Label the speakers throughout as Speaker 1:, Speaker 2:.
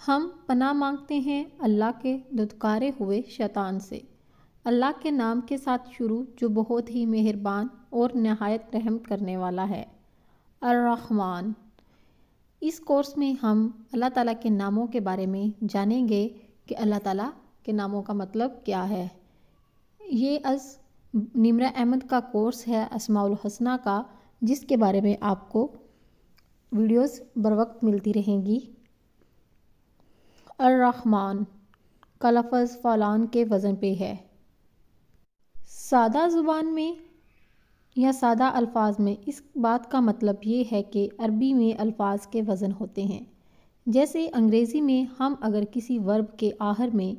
Speaker 1: ہم پناہ مانگتے ہیں اللہ کے دھتکارے ہوئے شیطان سے۔ اللہ کے نام کے ساتھ شروع جو بہت ہی مہربان اور نہایت رحم کرنے والا ہے۔ الرحمن۔ اس کورس میں ہم اللہ تعالیٰ کے ناموں کے بارے میں جانیں گے کہ اللہ تعالیٰ کے ناموں کا مطلب کیا ہے۔ یہ نمرہ احمد کا کورس ہے اسماء الحسنہ کا، جس کے بارے میں آپ کو ویڈیوز بروقت ملتی رہیں گی۔ الرحمن کا لفظ فعلان کے وزن پہ ہے۔ سادہ زبان میں یا سادہ الفاظ میں اس بات کا مطلب یہ ہے کہ عربی میں الفاظ کے وزن ہوتے ہیں۔ جیسے انگریزی میں ہم اگر کسی ورب کے آخر میں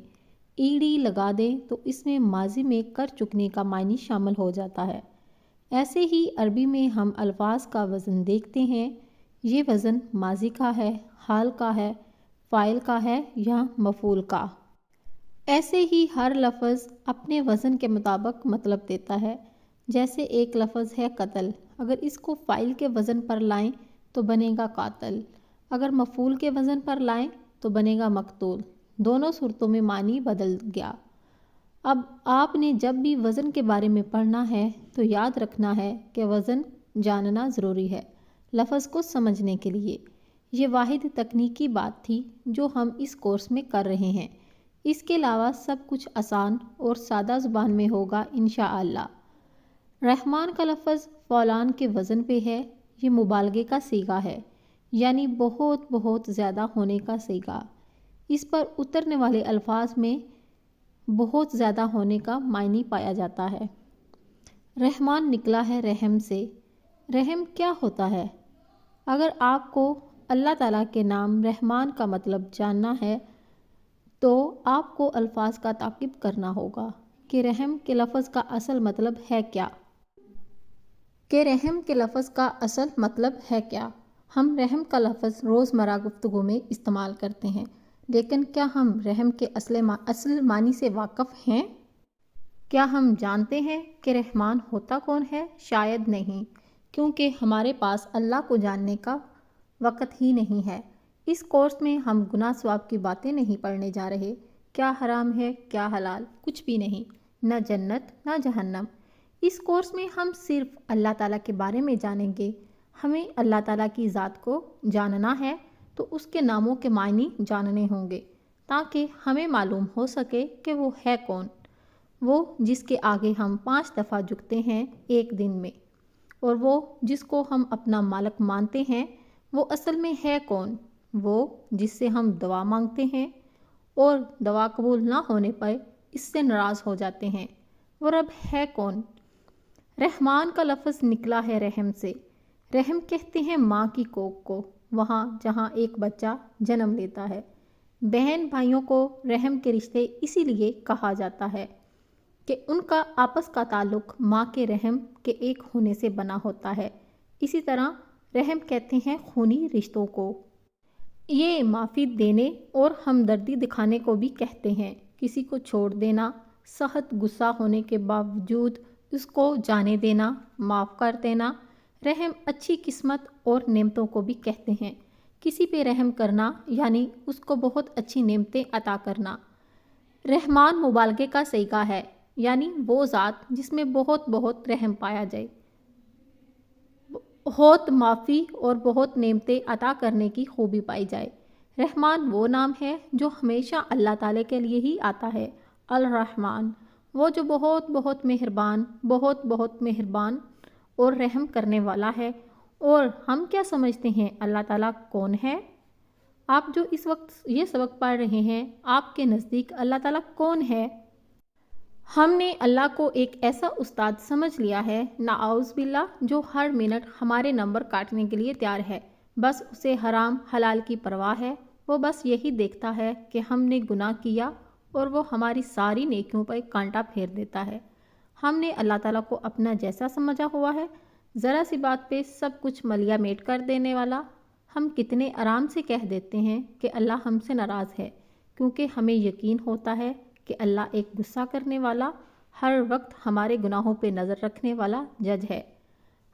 Speaker 1: ای ڈی لگا دیں تو اس میں ماضی میں کر چکنے کا معنی شامل ہو جاتا ہے۔ ایسے ہی عربی میں ہم الفاظ کا وزن دیکھتے ہیں۔ یہ وزن ماضی کا ہے، حال کا ہے، فاعل کا ہے یا مفعول کا۔ ایسے ہی ہر لفظ اپنے وزن کے مطابق مطلب دیتا ہے۔ جیسے ایک لفظ ہے قتل، اگر اس کو فاعل کے وزن پر لائیں تو بنے گا قاتل، اگر مفعول کے وزن پر لائیں تو بنے گا مقتول۔ دونوں صورتوں میں معنی بدل گیا۔ اب آپ نے جب بھی وزن کے بارے میں پڑھنا ہے تو یاد رکھنا ہے کہ وزن جاننا ضروری ہے لفظ کو سمجھنے کے لیے۔ یہ واحد تکنیکی بات تھی جو ہم اس کورس میں کر رہے ہیں۔ اس کے علاوہ سب کچھ آسان اور سادہ زبان میں ہوگا انشاءاللہ۔ رحمان کا لفظ فعلان کے وزن پہ ہے۔ یہ مبالغے کا صیغہ ہے، یعنی بہت بہت زیادہ ہونے کا صیغہ۔ اس پر اترنے والے الفاظ میں بہت زیادہ ہونے کا معنی پایا جاتا ہے۔ رحمان نکلا ہے رحم سے۔ رحم کیا ہوتا ہے؟ اگر آپ کو اللہ تعالیٰ کے نام رحمان کا مطلب جاننا ہے تو آپ کو الفاظ کا تعاقب کرنا ہوگا کہ رحم کے لفظ کا اصل مطلب ہے کیا؟ رحم کے لفظ کا اصل مطلب ہے کیا؟ ہم رحم کا لفظ روزمرہ گفتگو میں استعمال کرتے ہیں، لیکن کیا ہم رحم کے اصل معنی سے واقف ہیں؟ کیا ہم جانتے ہیں کہ رحمان ہوتا کون ہے؟ شاید نہیں، کیونکہ ہمارے پاس اللہ کو جاننے کا وقت ہی نہیں ہے۔ اس کورس میں ہم گناہ ثواب کی باتیں نہیں پڑھنے جا رہے۔ کیا حرام ہے، کیا حلال، کچھ بھی نہیں، نہ جنت نہ جہنم۔ اس کورس میں ہم صرف اللہ تعالیٰ کے بارے میں جانیں گے۔ ہمیں اللہ تعالیٰ کی ذات کو جاننا ہے تو اس کے ناموں کے معنی جاننے ہوں گے تاکہ ہمیں معلوم ہو سکے کہ وہ ہے کون، وہ جس کے آگے ہم 5 دفعہ جھکتے ہیں ایک دن میں، اور وہ جس کو ہم اپنا مالک مانتے ہیں وہ اصل میں ہے کون، وہ جس سے ہم دعا مانگتے ہیں اور دعا قبول نہ ہونے پر اس سے ناراض ہو جاتے ہیں، وہ رب ہے کون۔ رحمان کا لفظ نکلا ہے رحم سے۔ رحم کہتے ہیں ماں کی کوکھ کو، وہاں جہاں ایک بچہ جنم لیتا ہے۔ بہن بھائیوں کو رحم کے رشتے اسی لیے کہا جاتا ہے کہ ان کا آپس کا تعلق ماں کے رحم کے ایک ہونے سے بنا ہوتا ہے۔ اسی طرح رحم کہتے ہیں خونی رشتوں کو۔ یہ معافی دینے اور ہمدردی دکھانے کو بھی کہتے ہیں۔ کسی کو چھوڑ دینا، سخت غصہ ہونے کے باوجود اس کو جانے دینا، معاف کر دینا۔ رحم اچھی قسمت اور نعمتوں کو بھی کہتے ہیں۔ کسی پہ رحم کرنا یعنی اس کو بہت اچھی نعمتیں عطا کرنا۔ رحمان مبالغے کا صیغہ ہے، یعنی وہ ذات جس میں بہت بہت رحم پایا جائے، بہت معافی اور بہت نعمتیں عطا کرنے کی خوبی پائی جائے۔ رحمان وہ نام ہے جو ہمیشہ اللہ تعالیٰ کے لیے ہی آتا ہے۔ الرحمن، وہ جو بہت بہت مہربان اور رحم کرنے والا ہے۔ اور ہم کیا سمجھتے ہیں اللہ تعالیٰ کون ہے؟ آپ جو اس وقت یہ سبق پڑھ رہے ہیں، آپ کے نزدیک اللہ تعالیٰ کون ہے؟ ہم نے اللہ کو ایک ایسا استاد سمجھ لیا ہے، نعوذ باللہ، جو ہر منٹ ہمارے نمبر کاٹنے کے لیے تیار ہے۔ بس اسے حرام حلال کی پرواہ ہے۔ وہ بس یہی دیکھتا ہے کہ ہم نے گناہ کیا اور وہ ہماری ساری نیکیوں پر کانٹا پھیر دیتا ہے۔ ہم نے اللہ تعالیٰ کو اپنا جیسا سمجھا ہوا ہے، ذرا سی بات پہ سب کچھ ملیا میٹ کر دینے والا۔ ہم کتنے آرام سے کہہ دیتے ہیں کہ اللہ ہم سے ناراض ہے، کیونکہ ہمیں یقین ہوتا ہے کہ اللہ ایک غصہ کرنے والا، ہر وقت ہمارے گناہوں پہ نظر رکھنے والا جج ہے۔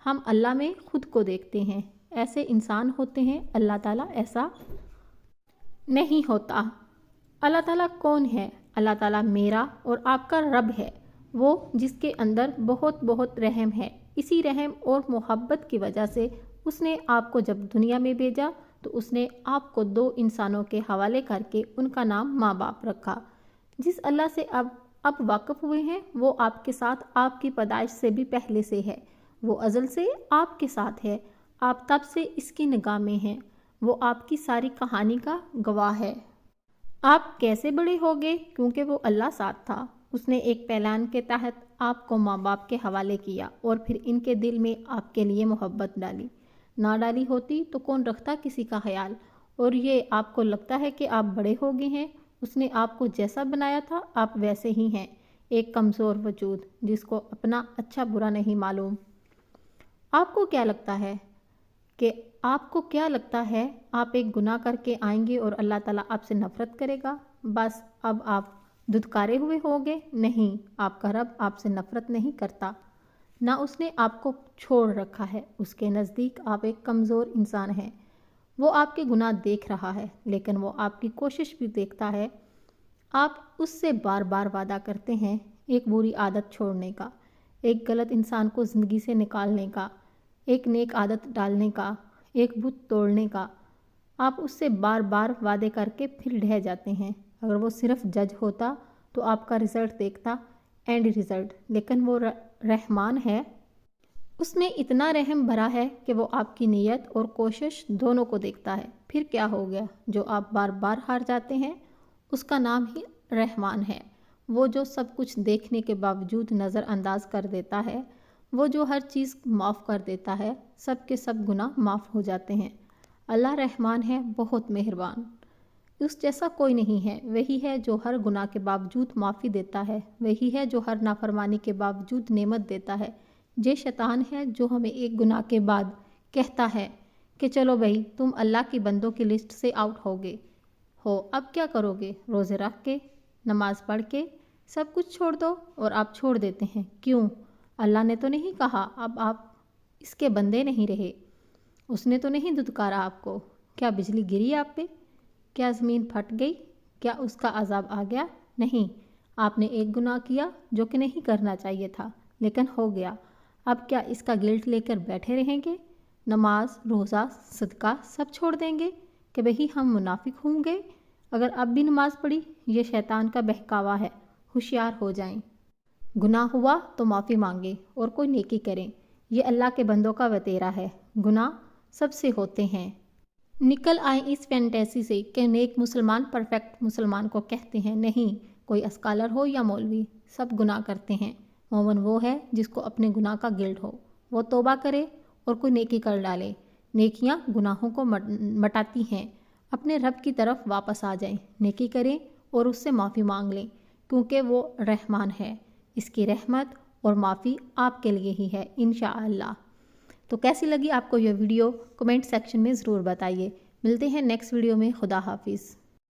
Speaker 1: ہم اللہ میں خود کو دیکھتے ہیں، ایسے انسان ہوتے ہیں، اللہ تعالیٰ ایسا نہیں ہوتا۔ اللہ تعالیٰ کون ہے؟ اللہ تعالیٰ میرا اور آپ کا رب ہے، وہ جس کے اندر بہت بہت رحم ہے۔ اسی رحم اور محبت کی وجہ سے اس نے آپ کو جب دنیا میں بھیجا تو اس نے آپ کو دو انسانوں کے حوالے کر کے ان کا نام ماں باپ رکھا۔ جس اللہ سے اب واقف ہوئے ہیں وہ آپ کے ساتھ آپ کی پیدائش سے بھی پہلے سے ہے، وہ ازل سے آپ کے ساتھ ہے، آپ تب سے اس کی نگاہ میں ہیں، وہ آپ کی ساری کہانی کا گواہ ہے۔ آپ کیسے بڑے ہوگے؟ کیونکہ وہ اللہ ساتھ تھا، اس نے ایک پلان کے تحت آپ کو ماں باپ کے حوالے کیا اور پھر ان کے دل میں آپ کے لیے محبت ڈالی۔ نہ ڈالی ہوتی تو کون رکھتا کسی کا خیال؟ اور یہ آپ کو لگتا ہے کہ آپ بڑے ہو گئے ہیں، اس نے آپ کو جیسا بنایا تھا آپ ویسے ہی ہیں، ایک کمزور وجود جس کو اپنا اچھا برا نہیں معلوم۔ آپ کو کیا لگتا ہے آپ ایک گناہ کر کے آئیں گے اور اللہ تعالیٰ آپ سے نفرت کرے گا؟ بس اب آپ دھتکارے ہوئے ہوگے؟ نہیں، آپ کا رب آپ سے نفرت نہیں کرتا، نہ اس نے آپ کو چھوڑ رکھا ہے۔ اس کے نزدیک آپ ایک کمزور انسان ہیں، وہ آپ کے گناہ دیکھ رہا ہے لیکن وہ آپ کی کوشش بھی دیکھتا ہے۔ آپ اس سے بار بار وعدہ کرتے ہیں ایک بری عادت چھوڑنے کا، ایک غلط انسان کو زندگی سے نکالنے کا، ایک نیک عادت ڈالنے کا، ایک بت توڑنے کا۔ آپ اس سے بار بار وعدے کر کے پھر ڈھہ جاتے ہیں۔ اگر وہ صرف جج ہوتا تو آپ کا رزلٹ دیکھتا، اینڈ رزلٹ، لیکن وہ رحمان ہے، اس میں اتنا رحم بھرا ہے کہ وہ آپ کی نیت اور کوشش دونوں کو دیکھتا ہے۔ پھر کیا ہو گیا؟ جو آپ بار بار ہار جاتے ہیں اس کا نام ہی رحمان ہے، وہ جو سب کچھ دیکھنے کے باوجود نظر انداز کر دیتا ہے، وہ جو ہر چیز معاف کر دیتا ہے، سب کے سب گناہ معاف ہو جاتے ہیں۔ اللہ رحمان ہے، بہت مہربان، اس جیسا کوئی نہیں ہے۔ وہی ہے جو ہر گناہ کے باوجود معافی دیتا ہے، وہی ہے جو ہر نافرمانی کے باوجود نعمت دیتا ہے۔ یہ شیطان ہے جو ہمیں ایک گناہ کے بعد کہتا ہے کہ چلو بھائی تم اللہ کی بندوں کی لسٹ سے آؤٹ ہوگے ہو، اب کیا کرو گے؟ روزے رکھ کے، نماز پڑھ کے سب کچھ چھوڑ دو، اور آپ چھوڑ دیتے ہیں۔ کیوں؟ اللہ نے تو نہیں کہا اب آپ اس کے بندے نہیں رہے، اس نے تو نہیں دھتکارا آپ کو۔ کیا بجلی گری آپ پہ؟ کیا زمین پھٹ گئی؟ کیا اس کا عذاب آ گیا؟ نہیں، آپ نے ایک گناہ کیا جو کہ نہیں کرنا چاہیے تھا لیکن ہو گیا۔ اب کیا اس کا گلٹ لے کر بیٹھے رہیں گے؟ نماز، روزہ، صدقہ سب چھوڑ دیں گے کہ بھئی ہم منافق ہوں گے؟ اگر اب بھی نماز پڑھی، یہ شیطان کا بہکاوا ہے، ہوشیار ہو جائیں۔ گناہ ہوا تو معافی مانگیں اور کوئی نیکی کریں، یہ اللہ کے بندوں کا وتیرہ ہے۔ گناہ سب سے ہوتے ہیں۔ نکل آئیں اس فینٹیسی سے کہ نیک مسلمان پرفیکٹ مسلمان کو کہتے ہیں۔ نہیں، کوئی اسکالر ہو یا مولوی، سب گناہ کرتے ہیں۔ مومن وہ ہے جس کو اپنے گناہ کا گلٹ ہو، وہ توبہ کرے اور کوئی نیکی کر ڈالے۔ نیکیاں گناہوں کو مٹاتی ہیں۔ اپنے رب کی طرف واپس آ جائیں، نیکی کریں اور اس سے معافی مانگ لیں، کیونکہ وہ رحمان ہے، اس کی رحمت اور معافی آپ کے لیے ہی ہے انشاءاللہ۔ تو کیسی لگی آپ کو یہ ویڈیو؟ کمنٹ سیکشن میں ضرور بتائیے۔ ملتے ہیں نیکسٹ ویڈیو میں۔ خدا حافظ۔